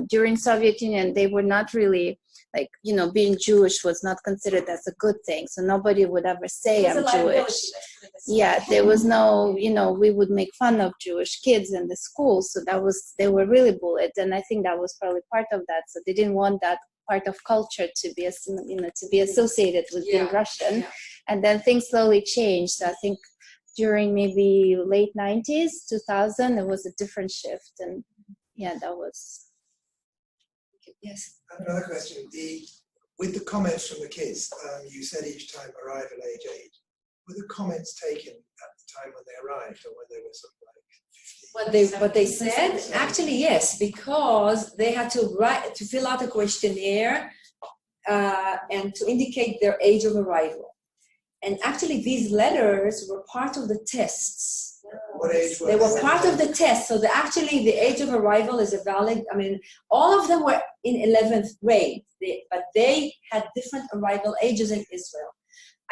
during Soviet Union, they were not really, like, being Jewish was not considered as a good thing, so nobody would ever say I'm Jewish. Yeah, there was no, we would make fun of Jewish kids in the schools, so they were really bullied, and I think that was probably part of that, so they didn't want that part of culture to be, to be associated with being Russian. Yeah. And then things slowly changed. So I think during maybe late 90s, 2000, there was a different shift. And yeah, that was. Yes. Another question. With the comments from the kids, you said each time arrival age 8. Were the comments taken at the time when they arrived, or when they were sort of like 15? What they said, actually yes, because they had to fill out a questionnaire and to indicate their age of arrival. And actually these letters were part of the tests. What age were They were part of the test. So actually the age of arrival is a valid, I mean, all of them were in 11th grade, but they had different arrival ages in Israel.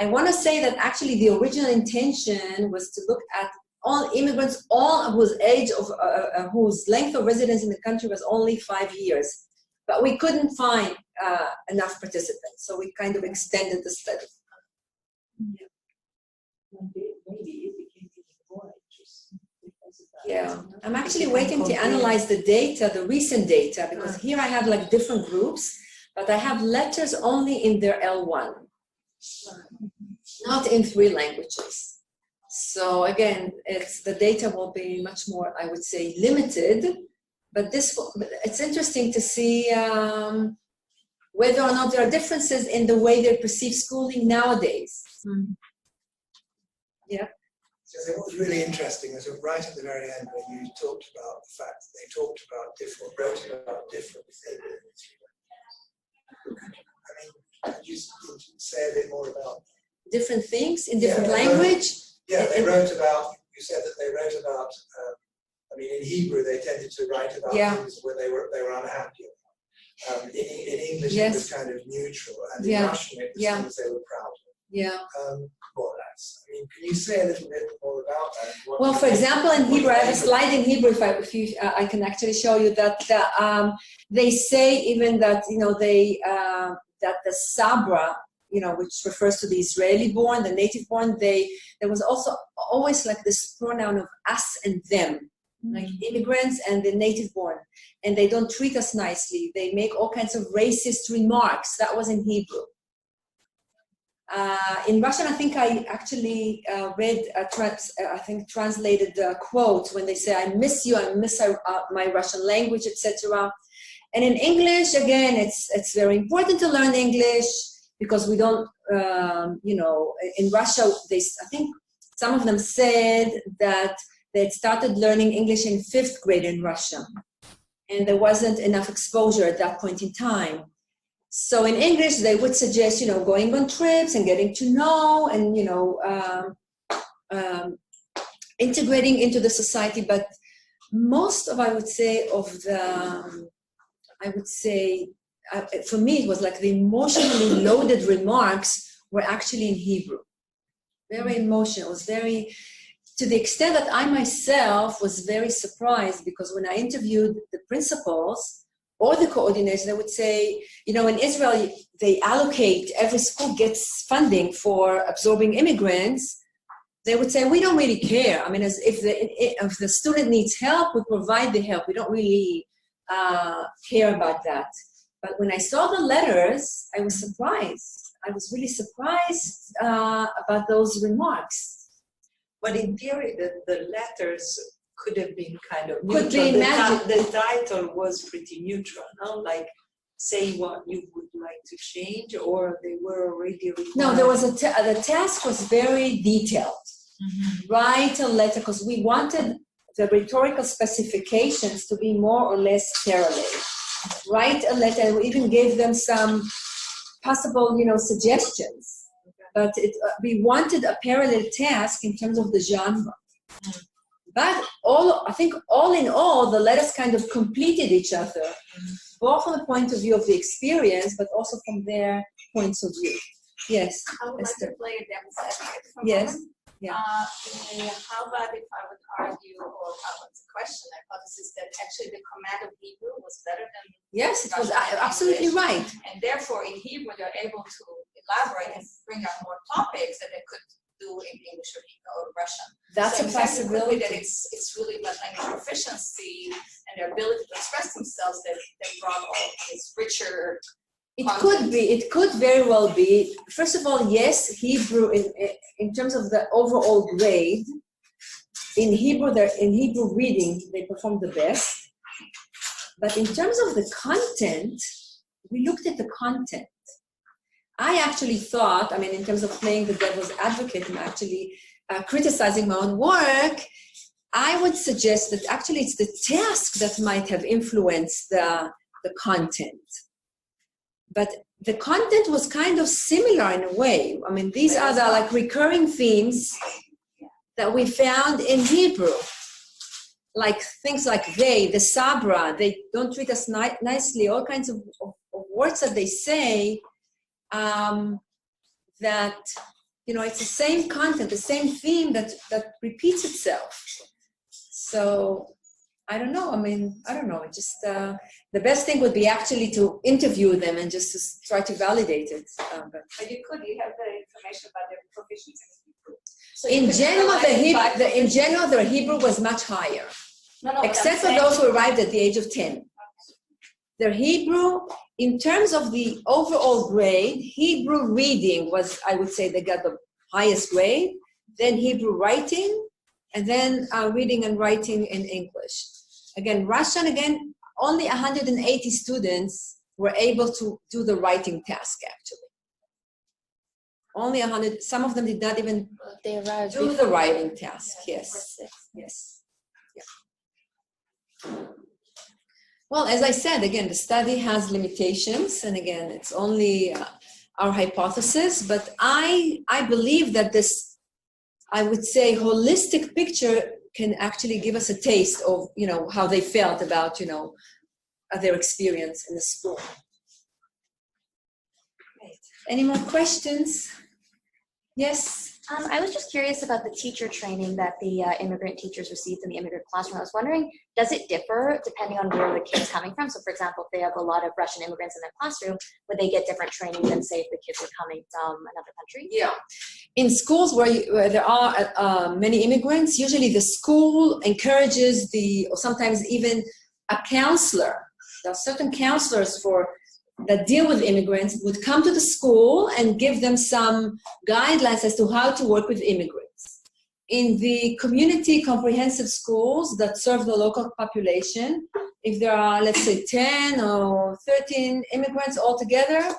I want to say that actually the original intention was to look at all immigrants, all whose age of, whose length of residence in the country was only 5 years. But we couldn't find enough participants, so we kind of extended the study. Yeah, I'm actually waiting to analyze the data, the recent data, because here I have like different groups, but I have letters only in their L1, not in 3 languages. So again, the data will be much more, I would say, limited, but it's interesting to see whether or not there are differences in the way they perceive schooling nowadays. Yeah. So what was really interesting was right at the very end when you talked about the fact that they wrote about different things. I mean, could you say a bit more about different things in different language? They wrote about, you said that they wrote about, I mean, in Hebrew they tended to write about things where they were unhappy. In English it was kind of neutral, and in Russian it was things they were proud of. Yeah. More or less. I mean, can you say a little bit more about that? Well, for example, in Hebrew, I have a slide in Hebrew. I can actually show you that they say even that that the Sabra, which refers to the Israeli-born, the native-born, there was also always like this pronoun of us and them, like immigrants and the native-born, and they don't treat us nicely. They make all kinds of racist remarks. That was in Hebrew. In Russian, I think I actually translated the quotes when they say, I miss you, I miss my Russian language, etc. And in English, again, it's very important to learn English because we don't, in Russia, I think some of them said that they had started learning English in 5th grade in Russia. And there wasn't enough exposure at that point in time. So in English, they would suggest, going on trips and getting to know and, integrating into the society. But most of, I would say, for me, it was like the emotionally loaded remarks were actually in Hebrew. Very emotional. It was very, to the extent that I myself was very surprised because when I interviewed the principals, or the coordinators, they would say, in Israel, they allocate, every school gets funding for absorbing immigrants. They would say, we don't really care. I mean, as if the student needs help, we provide the help. We don't really care about that. But when I saw the letters, I was surprised. I was really surprised about those remarks. But in theory, the letters could have been kind of could neutral. be imagined. The title was pretty neutral, no? Like say what you would like to change, or they were already required. No, there was the task was very detailed. Write a letter because we wanted the rhetorical specifications to be more or less parallel. Write a letter. We even gave them some possible, suggestions. But we wanted a parallel task in terms of the genre. But I think all in all, the letters kind of completed each other, both from the point of view of the experience, but also from their points of view. Yes. I would like to play a devil's advocate for a Yes. moment. Yeah. How about if I would argue, or how about the question, hypothesis that actually the command of Hebrew was better than Yes, it was Russian and absolutely English, right. and therefore in Hebrew they're able to elaborate and bring up more topics that they could do in English or Russian. That's So a in fact, it could be possibility. that it's really about language proficiency and their ability to express themselves that brought all this richer It could be. It could very well be. First of all, yes, Hebrew in terms of the overall grade. In Hebrew reading, they perform the best. But in terms of the content, we looked at the content. I actually thought, I mean, in terms of playing the devil's advocate and actually criticizing my own work, I would suggest that actually it's the task that might have influenced the content. But the content was kind of similar in a way. I mean, these are the like recurring themes that we found in Hebrew. Like things like the sabra, they don't treat us nicely, all kinds of words that they say that, you know, it's the same content, the same theme that repeats itself. So I don't know. I mean, I don't know. It just the best thing would be actually to interview them and just to try to validate it. But you have the information about their proficiency in Hebrew. So in general, their Hebrew was much higher, except for those who arrived at the age of 10. Their Hebrew, in terms of the overall grade, Hebrew reading was, I would say, they got the highest grade. Then Hebrew writing, and then reading and writing in English. Again, Russian, again, only 180 students were able to do the writing task, actually. Only 100, some of them did not even do the writing task, yes. Yes. Yeah. Well, as I said, again, the study has limitations, and again, it's only our hypothesis, but I believe that this, I would say, holistic picture can actually give us a taste of, you know, how they felt about, you know, their experience in the school. Right. Any more questions? Yes? I was just curious about the teacher training that the immigrant teachers received in the immigrant classroom. I was wondering, does it differ depending on where the kid's coming from? So for example, if they have a lot of Russian immigrants in their classroom, would they get different training than say if the kids were coming from another country? Yeah. In schools where there are many immigrants, usually the school encourages or sometimes even a counselor. There are certain counselors that deal with immigrants would come to the school and give them some guidelines as to how to work with immigrants. In the community comprehensive schools that serve the local population, if there are, let's say, 10 or 13 immigrants altogether,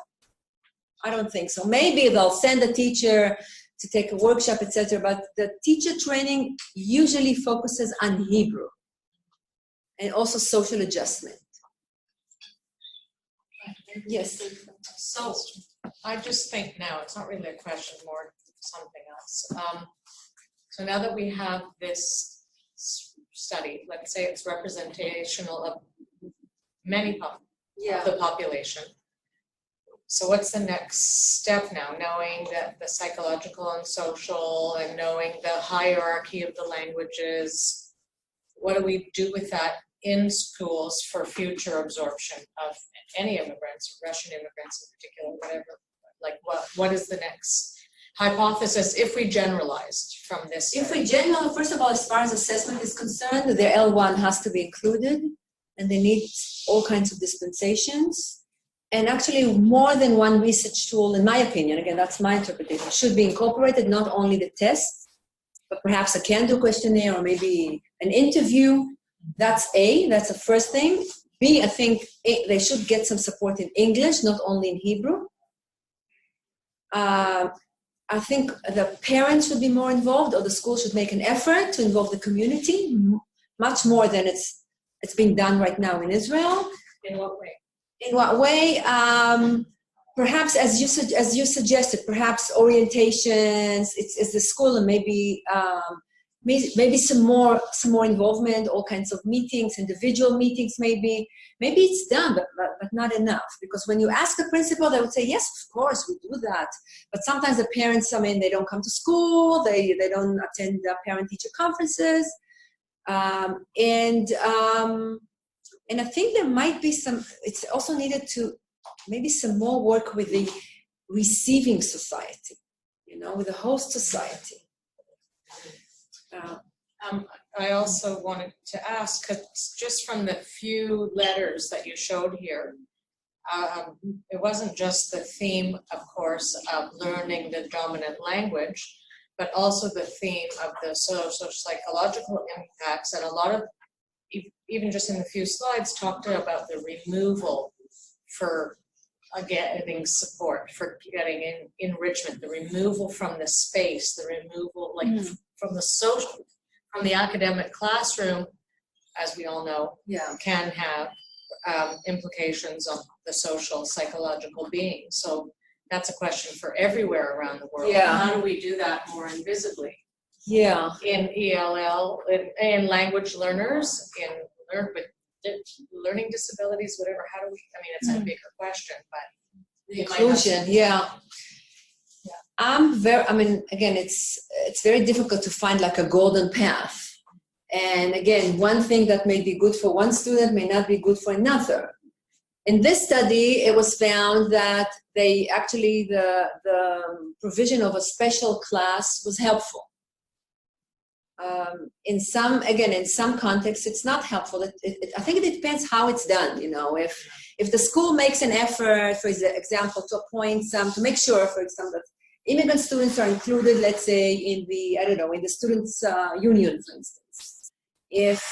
I don't think so. Maybe they'll send a teacher to take a workshop, etc. But the teacher training usually focuses on Hebrew and also social adjustment. Yes. So I just think now, it's not really a question, more something else. So now that we have this study, let's say it's representational of many of the population. So what's the next step now, knowing that the psychological and social and knowing the hierarchy of the languages, what do we do with that in schools for future absorption of any immigrants, Russian immigrants in particular, whatever? Like what is the next hypothesis if we generalized from this? If we generalize, first of all, as far as assessment is concerned, their L1 has to be included, and they need all kinds of dispensations. And actually more than one research tool, in my opinion, again, that's my interpretation, should be incorporated, not only the test, but perhaps a can-do questionnaire or maybe an interview. That's that's the first thing. B, I think they should get some support in English, not only in Hebrew. I think the parents should be more involved, or the school should make an effort to involve the community much more than it's being done right now in Israel. In what way? In what way? Perhaps, as you suggested, perhaps orientations. It's the school, and maybe some more involvement, all kinds of meetings, individual meetings. Maybe it's done, but not enough. Because when you ask the principal, they would say, yes, of course, we do that. But sometimes the parents, they don't come to school. They don't attend the parent-teacher conferences, and I think there might be it's also needed to maybe some more work with the receiving society, with the host society. I also wanted to ask, just from the few letters that you showed here, it wasn't just the theme, of course, of learning the dominant language, but also the theme of the social psychological impacts. And a lot of, even just in a few slides, talked about the removal for getting support, for getting enrichment, the removal from the space, the removal from the social, from the academic classroom, as we all know, can have implications on the social psychological being. So that's a question for everywhere around the world. Yeah. How do we do that more invisibly? Yeah. In ELL, in language learners, with learning disabilities, whatever. How do we? I mean, it's a bigger question, but Inclusion. Yeah. I mean, again, it's very difficult to find like a golden path. And again, one thing that may be good for one student may not be good for another. In this study, it was found that they actually, the provision of a special class was helpful. In some contexts, it's not helpful. I think it depends how it's done. You know, if the school makes an effort, for example, to appoint to make sure, for example, that immigrant students are included, let's say, in the, in the students' union, for instance. If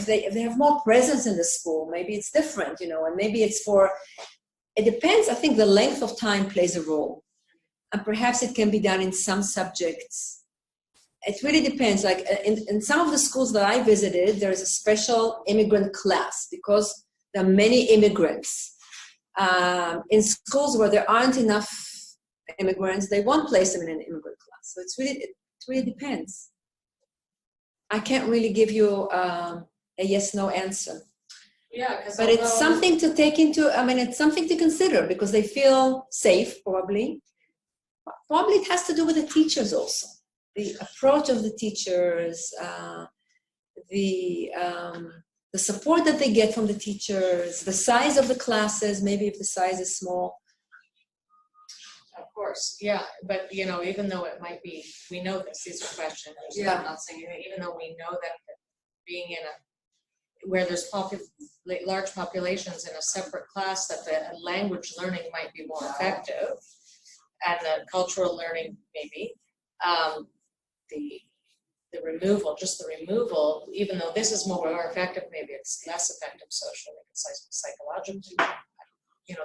they have more presence in the school, maybe it's different, and maybe it depends. I think the length of time plays a role, and perhaps it can be done in some subjects. It really depends. Like in some of the schools that I visited, there is a special immigrant class because there are many immigrants. In schools where there aren't enough immigrants, they won't place them in an immigrant class. So it really depends. I can't really give you a yes/no answer. Yeah, but it's something to take into. I mean, it's something to consider because they feel safe. Probably it has to do with the teachers also. The approach of the teachers, the support that they get from the teachers, the size of the classes. Maybe if the size is small. Of course, yeah, but even though it might be, we know this, these are questions. Yeah. I'm not saying, even though we know that being in where there's large populations in a separate class, that the language learning might be more effective, and the cultural learning maybe, the removal, even though this is more effective, maybe it's less effective socially, psychologically.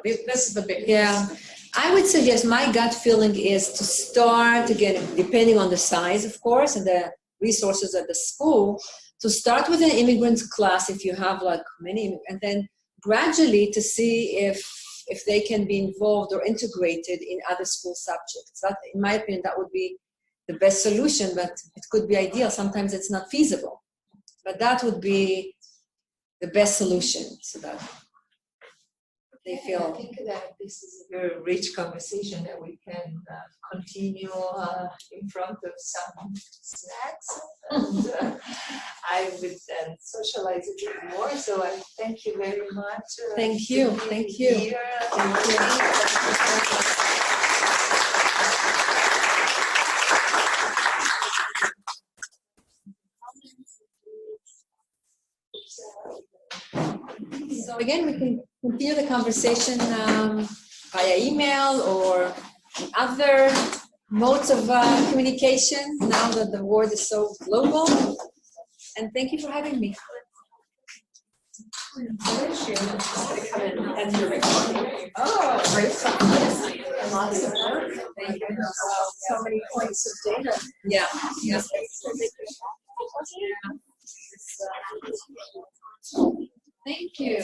This is the big. Yeah, I would suggest, my gut feeling is to start, again, depending on the size, of course, and the resources at the school, to start with an immigrant class if you have like many, and then gradually to see if they can be involved or integrated in other school subjects. That, in my opinion, that would be the best solution, but it could be ideal. Sometimes it's not feasible, but that would be the best solution, so that they feel. I think that this is a very rich conversation that we can continue in front of some snacks, and I would then socialize a bit more. So I thank you very much. Thank you. Thank you. Here. Thank you. So again, we can continue the conversation via email or other modes of communication now that the world is so global. And thank you for having me. Oh, great stuff. Lots of work. Thank you. So many points of data. Yeah. Yeah. Thank you.